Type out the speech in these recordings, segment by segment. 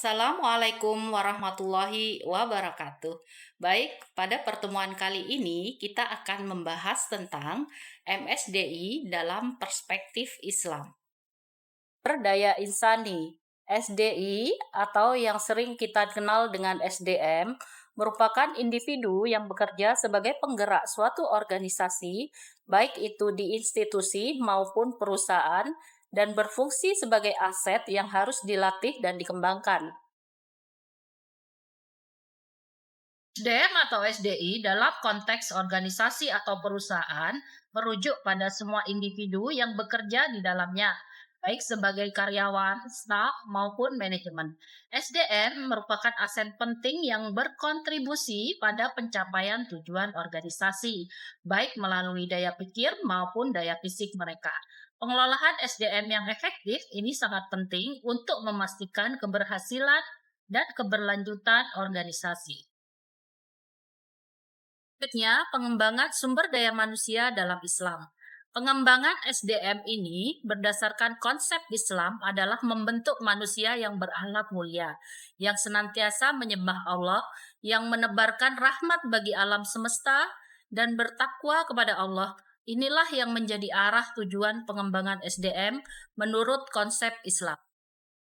Assalamualaikum warahmatullahi wabarakatuh. Baik, pada pertemuan kali ini kita akan membahas tentang MSDI dalam perspektif Islam. Daya insani SDI atau yang sering kita kenal dengan SDM merupakan individu yang bekerja sebagai penggerak suatu organisasi, baik itu di institusi maupun perusahaan, dan berfungsi sebagai aset yang harus dilatih dan dikembangkan. SDM atau SDI dalam konteks organisasi atau perusahaan merujuk pada semua individu yang bekerja di dalamnya, baik sebagai karyawan, staf, maupun manajemen. SDM merupakan aset penting yang berkontribusi pada pencapaian tujuan organisasi, baik melalui daya pikir maupun daya fisik mereka. Pengelolaan SDM yang efektif ini sangat penting untuk memastikan keberhasilan dan keberlanjutan organisasi. Berikutnya, pengembangan sumber daya manusia dalam Islam. Pengembangan SDM ini berdasarkan konsep Islam adalah membentuk manusia yang berakhlak mulia, yang senantiasa menyembah Allah, yang menebarkan rahmat bagi alam semesta, dan bertakwa kepada Allah. Inilah yang menjadi arah tujuan pengembangan SDM menurut konsep Islam.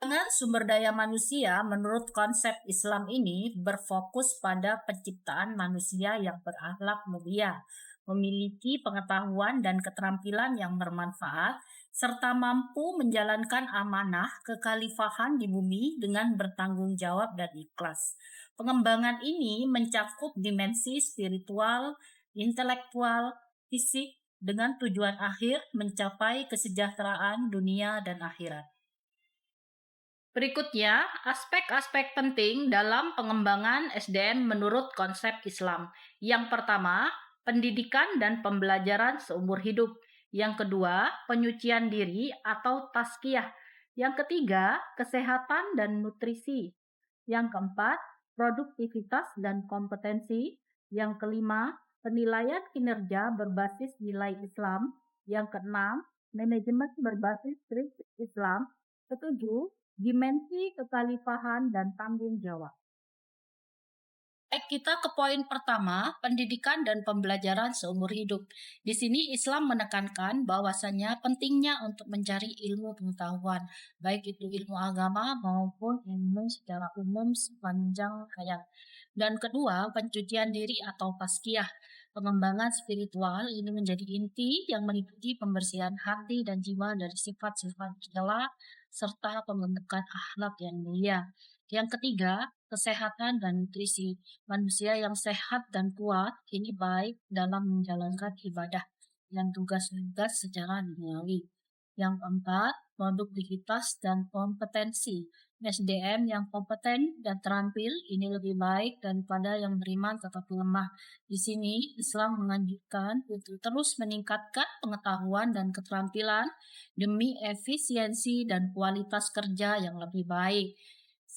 Pengembangan sumber daya manusia menurut konsep Islam ini berfokus pada penciptaan manusia yang berakhlak mulia, memiliki pengetahuan dan keterampilan yang bermanfaat, serta mampu menjalankan amanah kekhalifahan di bumi dengan bertanggung jawab dan ikhlas. Pengembangan ini mencakup dimensi spiritual, intelektual, fisik, dengan tujuan akhir mencapai kesejahteraan dunia dan akhirat. Berikutnya, aspek-aspek penting dalam pengembangan SDM menurut konsep Islam. Yang pertama, pendidikan dan pembelajaran seumur hidup. Yang kedua, penyucian diri atau tazkiyah. Yang ketiga, kesehatan dan nutrisi. Yang keempat, produktivitas dan kompetensi. Yang kelima, penilaian kinerja berbasis nilai Islam. Yang keenam, manajemen berbasis prinsip Islam. Ketujuh, dimensi kekhalifahan dan tanggung jawab. Baik, kita ke poin pertama, pendidikan dan pembelajaran seumur hidup. Di sini Islam menekankan bahwasannya pentingnya untuk mencari ilmu pengetahuan, baik itu ilmu agama maupun ilmu secara umum sepanjang hayat. Dan kedua, pencucian diri atau tazkiyah. Pengembangan spiritual ini menjadi inti yang meliputi pembersihan hati dan jiwa dari sifat-sifat tercela serta pembentukan akhlak yang mulia. Yang ketiga, kesehatan dan nutrisi. Manusia yang sehat dan kuat ini baik dalam menjalankan ibadah dan tugas-tugas secara duniawi. Yang keempat, produktivitas dan kompetensi. SDM yang kompeten dan terampil ini lebih baik daripada yang beriman tetapi lemah. Di sini Islam menganjurkan untuk terus meningkatkan pengetahuan dan keterampilan demi efisiensi dan kualitas kerja yang lebih baik,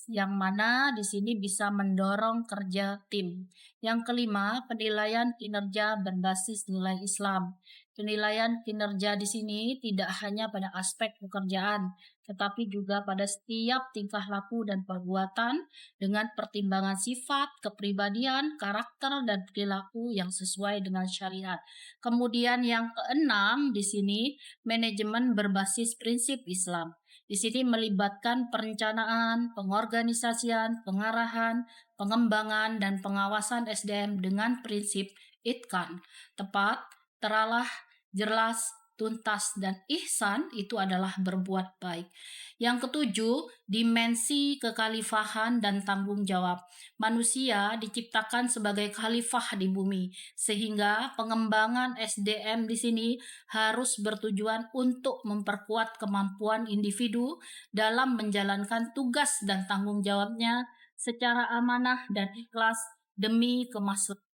yang mana di sini bisa mendorong kerja tim. Yang kelima, penilaian kinerja berbasis nilai Islam. Penilaian kinerja di sini tidak hanya pada aspek pekerjaan, tetapi juga pada setiap tingkah laku dan perbuatan dengan pertimbangan sifat, kepribadian, karakter, dan perilaku yang sesuai dengan syariat. Kemudian yang keenam di sini, manajemen berbasis prinsip Islam. Di sini melibatkan perencanaan, pengorganisasian, pengarahan, pengembangan, dan pengawasan SDM dengan prinsip itkan, tepat, teralah, jelas, tuntas, dan ihsan itu adalah berbuat baik. Yang ketujuh, dimensi kekhalifahan dan tanggung jawab. Manusia diciptakan sebagai khalifah di bumi, sehingga pengembangan SDM di sini harus bertujuan untuk memperkuat kemampuan individu dalam menjalankan tugas dan tanggung jawabnya secara amanah dan ikhlas demi kemaslahatan.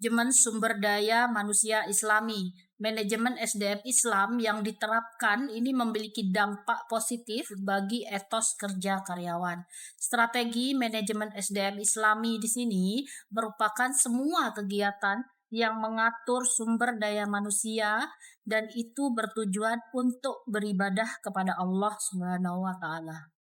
Manajemen sumber daya manusia Islami. Manajemen SDM Islam yang diterapkan ini memiliki dampak positif bagi etos kerja karyawan. Strategi manajemen SDM Islami di sini merupakan semua kegiatan yang mengatur sumber daya manusia dan itu bertujuan untuk beribadah kepada Allah Subhanahu wa taala.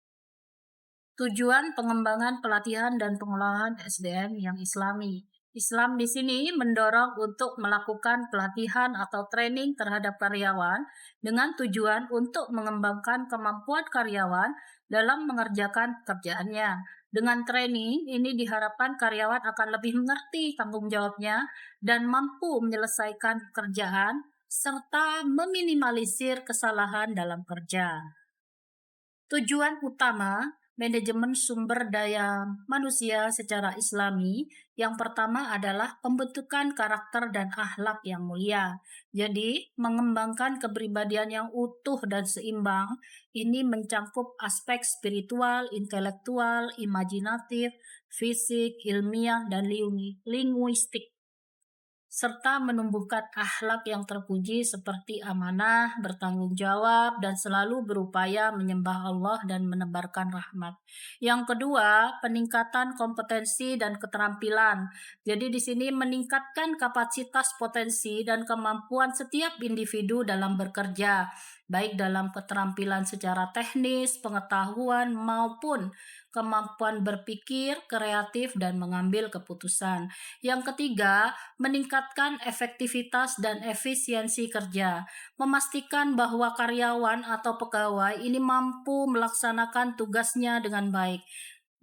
Tujuan pengembangan pelatihan dan pengolahan SDM yang Islami. Islam di sini mendorong untuk melakukan pelatihan atau training terhadap karyawan dengan tujuan untuk mengembangkan kemampuan karyawan dalam mengerjakan pekerjaannya. Dengan training ini diharapkan karyawan akan lebih mengerti tanggung jawabnya dan mampu menyelesaikan pekerjaan serta meminimalisir kesalahan dalam kerja. Tujuan utama manajemen sumber daya manusia secara Islami yang pertama adalah pembentukan karakter dan akhlak yang mulia. Jadi, mengembangkan kepribadian yang utuh dan seimbang ini mencakup aspek spiritual, intelektual, imajinatif, fisik, ilmiah, dan linguistik, serta menumbuhkan akhlak yang terpuji seperti amanah, bertanggung jawab, dan selalu berupaya menyembah Allah dan menebarkan rahmat. Yang kedua, peningkatan kompetensi dan keterampilan. Jadi di sini meningkatkan kapasitas, potensi, dan kemampuan setiap individu dalam bekerja, baik dalam keterampilan secara teknis, pengetahuan, maupun kemampuan berpikir, kreatif, dan mengambil keputusan. Yang ketiga, meningkatkan efektivitas dan efisiensi kerja, memastikan bahwa karyawan atau pegawai ini mampu melaksanakan tugasnya dengan baik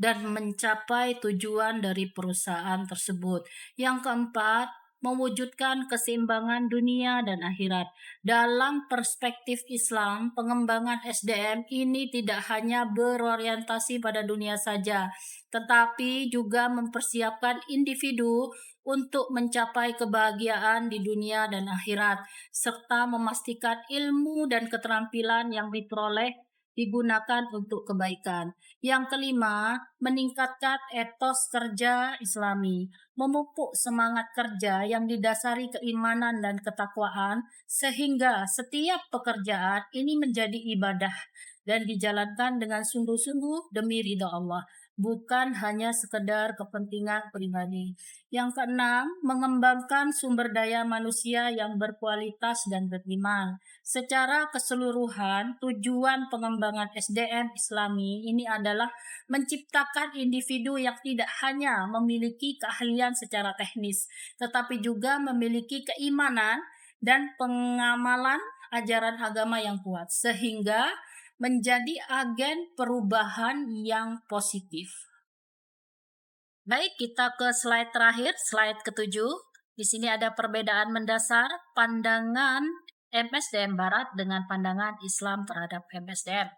dan mencapai tujuan dari perusahaan tersebut. Yang keempat, mewujudkan keseimbangan dunia dan akhirat. Dalam perspektif Islam, pengembangan SDM ini tidak hanya berorientasi pada dunia saja, tetapi juga mempersiapkan individu untuk mencapai kebahagiaan di dunia dan akhirat, serta memastikan ilmu dan keterampilan yang diperoleh digunakan untuk kebaikan. Yang kelima, meningkatkan etos kerja Islami, memupuk semangat kerja yang didasari keimanan dan ketakwaan, sehingga setiap pekerjaan ini menjadi ibadah dan dijalankan dengan sungguh-sungguh demi ridha Allah, bukan hanya sekedar kepentingan pribadi. Yang keenam, mengembangkan sumber daya manusia yang berkualitas dan beriman. Secara keseluruhan, tujuan pengembangan SDM Islami ini adalah menciptakan individu yang tidak hanya memiliki keahlian secara teknis, tetapi juga memiliki keimanan dan pengamalan ajaran agama yang kuat, sehingga menjadi agen perubahan yang positif. Baik, kita ke slide terakhir, slide ketujuh. Di sini ada perbedaan mendasar pandangan MSDM Barat dengan pandangan Islam terhadap MSDM.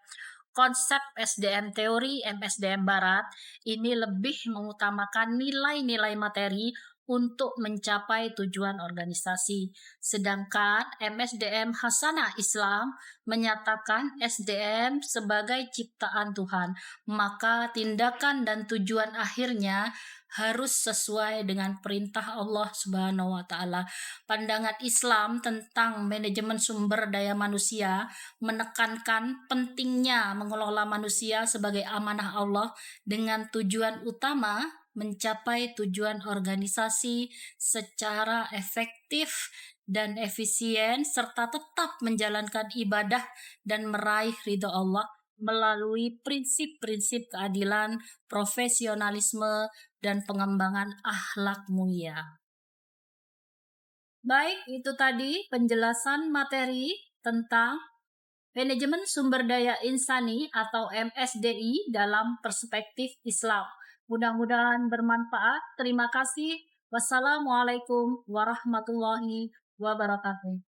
Konsep SDM teori MSDM Barat ini lebih mengutamakan nilai-nilai materi untuk mencapai tujuan organisasi. Sedangkan MSDM Hasanah Islam menyatakan SDM sebagai ciptaan Tuhan, maka tindakan dan tujuan akhirnya harus sesuai dengan perintah Allah Subhanahu wa taala. Pandangan Islam tentang manajemen sumber daya manusia menekankan pentingnya mengelola manusia sebagai amanah Allah dengan tujuan utama mencapai tujuan organisasi secara efektif dan efisien serta tetap menjalankan ibadah dan meraih ridha Allah melalui prinsip-prinsip keadilan, profesionalisme, dan pengembangan akhlak mulia. Baik, itu tadi penjelasan materi tentang manajemen sumber daya insani atau MSDI dalam perspektif Islam. Mudah-mudahan bermanfaat. Terima kasih. Wassalamualaikum warahmatullahi wabarakatuh.